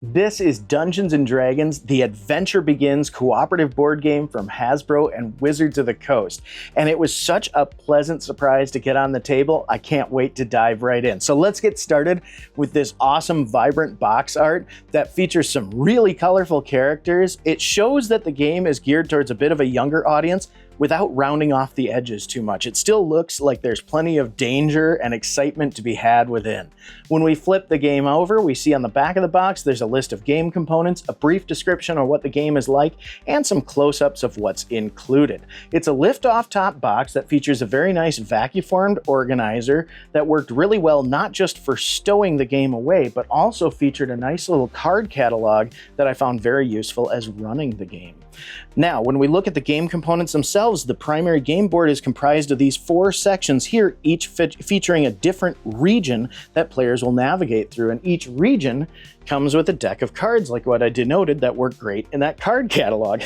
This is Dungeons & Dragons: The Adventure Begins cooperative board game from Hasbro and Wizards of the Coast. And it was such a pleasant surprise to get on the table. I can't wait to dive right in. So let's get started with this awesome, vibrant box art that features some really colorful characters. It shows that the game is geared towards a bit of a younger audience without rounding off the edges too much. It still looks like there's plenty of danger and excitement to be had within. When we flip the game over, we see on the back of the box there's a list of game components, a brief description of what the game is like, and some close-ups of what's included. It's a lift-off top box that features a very nice vacuum-formed organizer that worked really well not just for stowing the game away, but also featured a nice little card catalog that I found very useful as running the game. Now, when we look at the game components themselves, the primary game board is comprised of these 4 sections here, each featuring a different region that players will navigate through, and each region comes with a deck of cards, like what I denoted, that work great in that card catalog.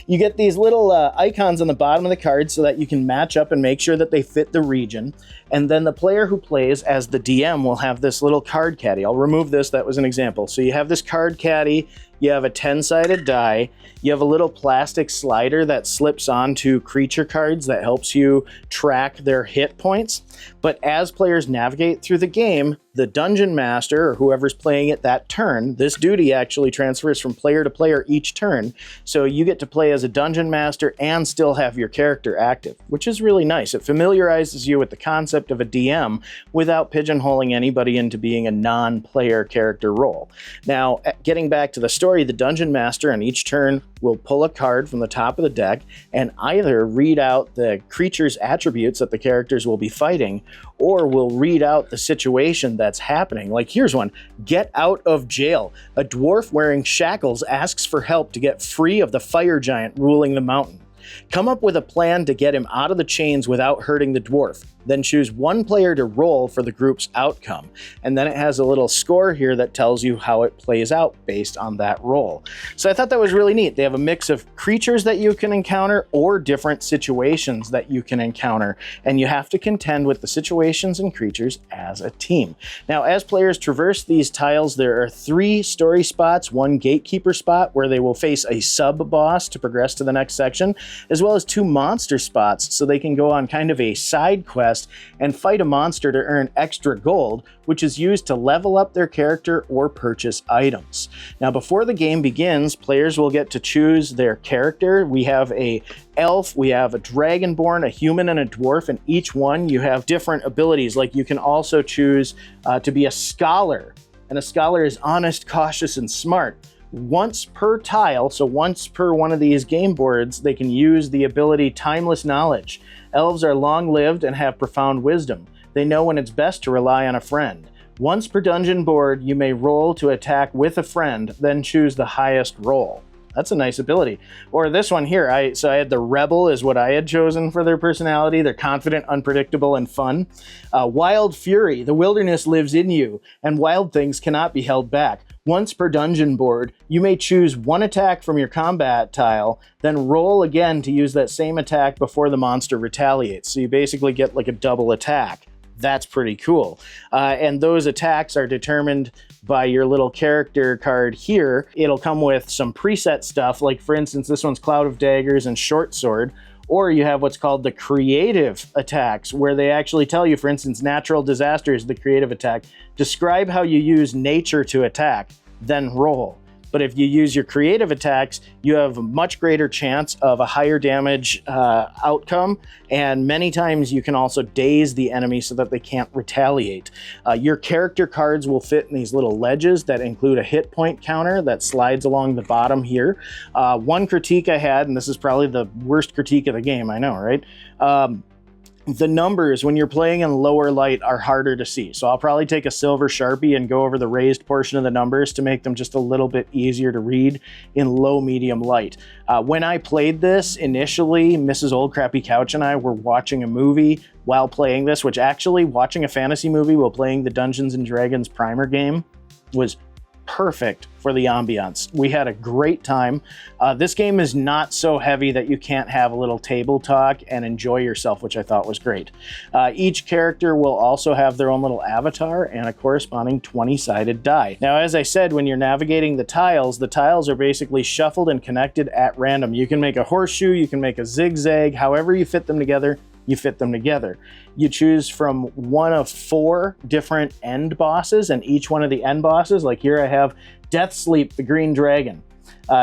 You get these little icons on the bottom of the card so that you can match up and make sure that they fit the region, and then the player who plays as the DM will have this little card caddy. I'll remove this, that was an example. So you have this card caddy, you have a 10-sided die, you have a little plastic slider that slips onto creature cards that helps you track their hit points. But as players navigate through the game, the dungeon master, or whoever's playing it that turn, this duty actually transfers from player to player each turn. So you get to play as a dungeon master and still have your character active, which is really nice. It familiarizes you with the concept of a DM without pigeonholing anybody into being a non-player character role. Now, getting back to the story, the dungeon master on each turn will pull a card from the top of the deck and either read out the creature's attributes that the characters will be fighting, or will read out the situation that's happening. Like here's one: get out of jail. A dwarf wearing shackles asks for help to get free of the fire giant ruling the mountain. Come up with a plan to get him out of the chains without hurting the dwarf. Then choose one player to roll for the group's outcome. And then it has a little score here that tells you how it plays out based on that roll. So I thought that was really neat. They have a mix of creatures that you can encounter or different situations that you can encounter. And you have to contend with the situations and creatures as a team. Now, as players traverse these tiles, there are 3 story spots, 1 gatekeeper spot where they will face a sub-boss to progress to the next section, as well as 2 monster spots so they can go on kind of a side quest and fight a monster to earn extra gold, which is used to level up their character or purchase items. Now, before the game begins, players will get to choose their character. We have a elf, we have a dragonborn, a human, and a dwarf, and each one you have different abilities. Like you can also choose to be a scholar, and a scholar is honest, cautious, and smart. Once per tile, so once per one of these game boards, they can use the ability Timeless Knowledge. Elves are long-lived and have profound wisdom. They know when it's best to rely on a friend. Once per dungeon board, you may roll to attack with a friend, then choose the highest roll. That's a nice ability. Or this one here, I had the Rebel is what I had chosen for their personality. They're confident, unpredictable, and fun. Wild Fury, the wilderness lives in you, and wild things cannot be held back. Once per dungeon board, you may choose 1 attack from your combat tile, then roll again to use that same attack before the monster retaliates. So you basically get like a double attack. That's pretty cool. And those attacks are determined by your little character card here. It'll come with some preset stuff, like for instance, this one's Cloud of Daggers and Short Sword. Or you have what's called the creative attacks, where they actually tell you, for instance, natural disaster is the creative attack. Describe how you use nature to attack, then roll. But if you use your creative attacks, you have a much greater chance of a higher damage outcome, and many times you can also daze the enemy so that they can't retaliate. Your character cards will fit in these little ledges that include a hit point counter that slides along the bottom here. One critique I had, and this is probably the worst critique of the game, I know, right? The numbers, when you're playing in lower light, are harder to see. So I'll probably take a silver Sharpie and go over the raised portion of the numbers to make them just a little bit easier to read in low medium light. When I played this initially, Mrs. Old Crappy Couch and I were watching a movie while playing this, which actually watching a fantasy movie while playing the Dungeons & Dragons primer game was perfect for the ambiance. We had a great time. This game is not so heavy that you can't have a little table talk and enjoy yourself, which I thought was great. Each character will also have their own little avatar and a corresponding 20-sided die. Now, as I said, when you're navigating the tiles are basically shuffled and connected at random. You can make a horseshoe, you can make a zigzag, however you fit them together, you fit them together. You choose from one of 4 different end bosses, and each one of the end bosses, like here I have Death Sleep, the green dragon.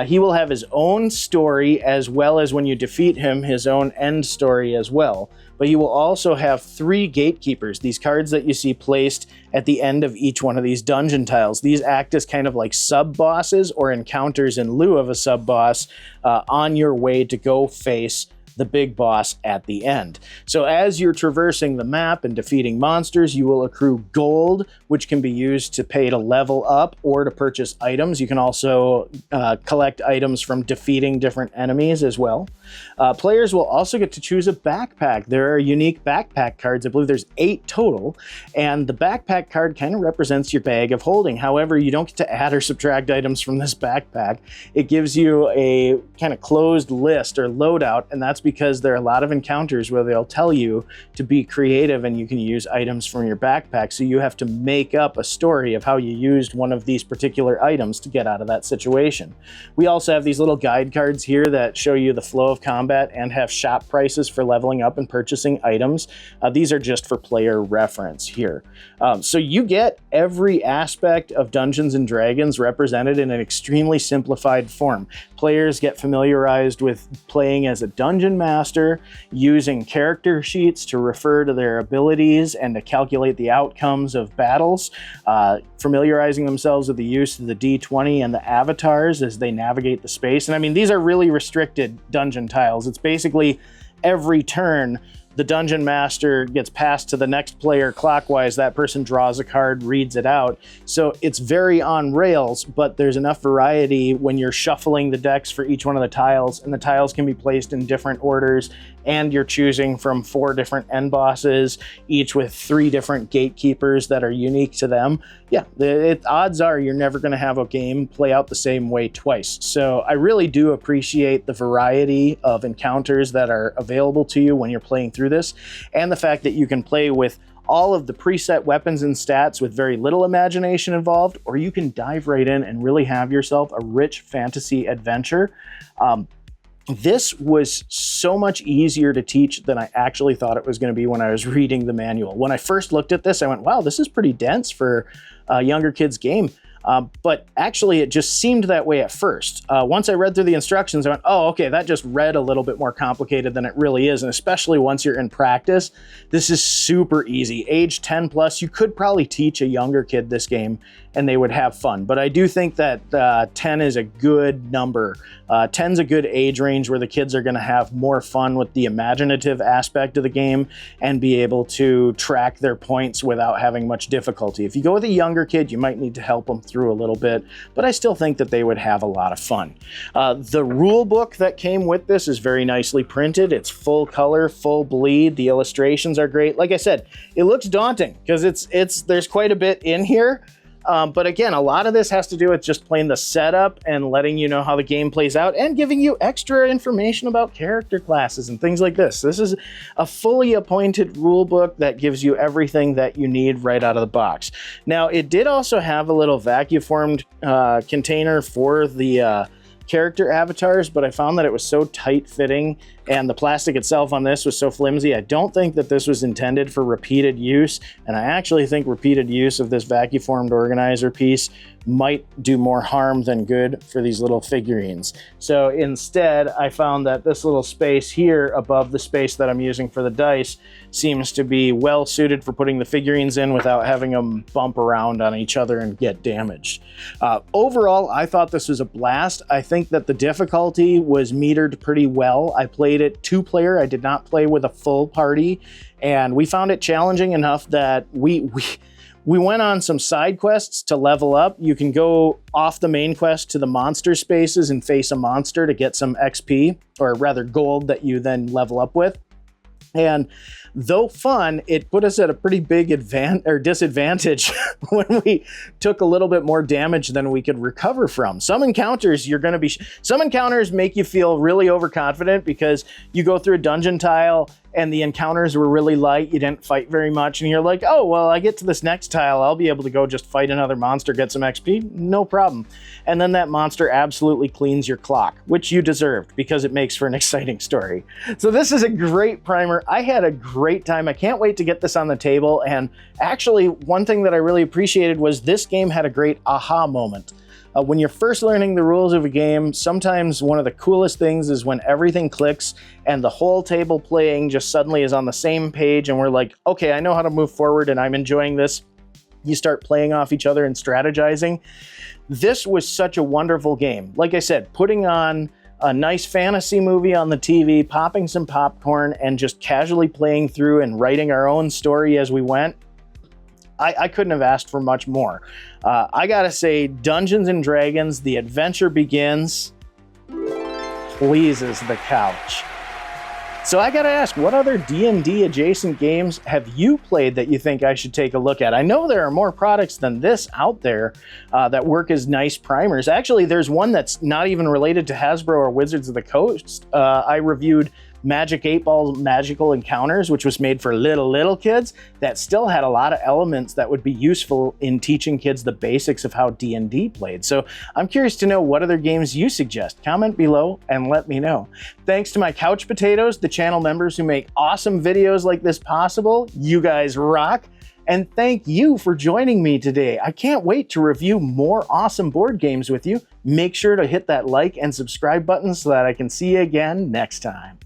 He will have his own story, as well as when you defeat him, his own end story as well. But you will also have 3 gatekeepers, these cards that you see placed at the end of each one of these dungeon tiles. These act as kind of like sub-bosses or encounters in lieu of a sub-boss on your way to go face the big boss at the end. So as you're traversing the map and defeating monsters, you will accrue gold, which can be used to pay to level up or to purchase items. You can also collect items from defeating different enemies as well. Players will also get to choose a backpack. There are unique backpack cards. I believe there's 8 total, and the backpack card kind of represents your bag of holding. However, you don't get to add or subtract items from this backpack. It gives you a kind of closed list or loadout, and that's because there are a lot of encounters where they'll tell you to be creative and you can use items from your backpack. So you have to make up a story of how you used one of these particular items to get out of that situation. We also have these little guide cards here that show you the flow of combat and have shop prices for leveling up and purchasing items. These are just for player reference here. So you get every aspect of Dungeons and Dragons represented in an extremely simplified form. Players get familiarized with playing as a dungeon master, using character sheets to refer to their abilities and to calculate the outcomes of battles, familiarizing themselves with the use of the D20 and the avatars as they navigate the space. And I mean, these are really restricted dungeon tiles. It's basically every turn the dungeon master gets passed to the next player clockwise, that person draws a card, reads it out. So it's very on rails, but there's enough variety when you're shuffling the decks for each one of the tiles, and the tiles can be placed in different orders, and you're choosing from 4 different end bosses, each with 3 different gatekeepers that are unique to them. Yeah, odds are you're never going to have a game play out the same way twice. So I really do appreciate the variety of encounters that are available to you when you're playing through this, and the fact that you can play with all of the preset weapons and stats with very little imagination involved, or you can dive right in and really have yourself a rich fantasy adventure. This was so much easier to teach than I actually thought it was going to be when I was reading the manual. When I first looked at this, I went, wow, this is pretty dense for a younger kid's game. But actually, it just seemed that way at first. Once I read through the instructions, I went, oh, okay, that just read a little bit more complicated than it really is. And especially once you're in practice, this is super easy. Age 10 plus, you could probably teach a younger kid this game and they would have fun. But I do think that 10 is a good number. 10's a good age range where the kids are going to have more fun with the imaginative aspect of the game and be able to track their points without having much difficulty. If you go with a younger kid, you might need to help them through a little bit, but I still think that they would have a lot of fun. The rule book that came with this is very nicely printed. It's full color, full bleed. The illustrations are great. Like I said, it looks daunting because there's quite a bit in here. But again, a lot of this has to do with just playing the setup and letting you know how the game plays out and giving you extra information about character classes and things like this. This is a fully appointed rule book that gives you everything that you need right out of the box. Now, it did also have a little vacuum formed container for the character avatars, but I found that it was so tight fitting and the plastic itself on this was so flimsy. I don't think that this was intended for repeated use, and I actually think repeated use of this vacuum formed organizer piece might do more harm than good for these little figurines. So instead, I found that this little space here above the space that I'm using for the dice seems to be well suited for putting the figurines in without having them bump around on each other and get damaged. Overall, I thought this was a blast. I think that the difficulty was metered pretty well. I played it 2-player. I did not play with a full party, and we found it challenging enough that we went on some side quests to level up. You can go off the main quest to the monster spaces and face a monster to get some XP, or rather gold, that you then level up with. And though fun, it put us at a pretty big disadvantage when we took a little bit more damage than we could recover from. Some encounters make you feel really overconfident because you go through a dungeon tile and the encounters were really light. You didn't fight very much, and you're like, oh, well, I get to this next tile, I'll be able to go just fight another monster, get some XP, no problem. And then that monster absolutely cleans your clock, which you deserved because it makes for an exciting story. So this is a great primer. I had a great time. I can't wait to get this on the table. And actually, one thing that I really appreciated was this game had a great aha moment. When you're first learning the rules of a game, sometimes one of the coolest things is when everything clicks and the whole table playing just suddenly is on the same page and we're like, okay, I know how to move forward and I'm enjoying this. You start playing off each other and strategizing. This was such a wonderful game. Like I said, putting on a nice fantasy movie on the TV, popping some popcorn and just casually playing through and writing our own story as we went. I couldn't have asked for much more. I gotta say, Dungeons and Dragons, The Adventure Begins, pleases the couch. So I gotta ask, what other D&D adjacent games have you played that you think I should take a look at? I know there are more products than this out there that work as nice primers. Actually, there's one that's not even related to Hasbro or Wizards of the Coast. I reviewed Magic 8 Ball's Magical Encounters, which was made for little kids, that still had a lot of elements that would be useful in teaching kids the basics of how D&D played. So I'm curious to know what other games you suggest. Comment below and let me know. Thanks to my couch potatoes, the channel members who make awesome videos like this possible. You guys rock. And thank you for joining me today. I can't wait to review more awesome board games with you. Make sure to hit that like and subscribe button so that I can see you again next time.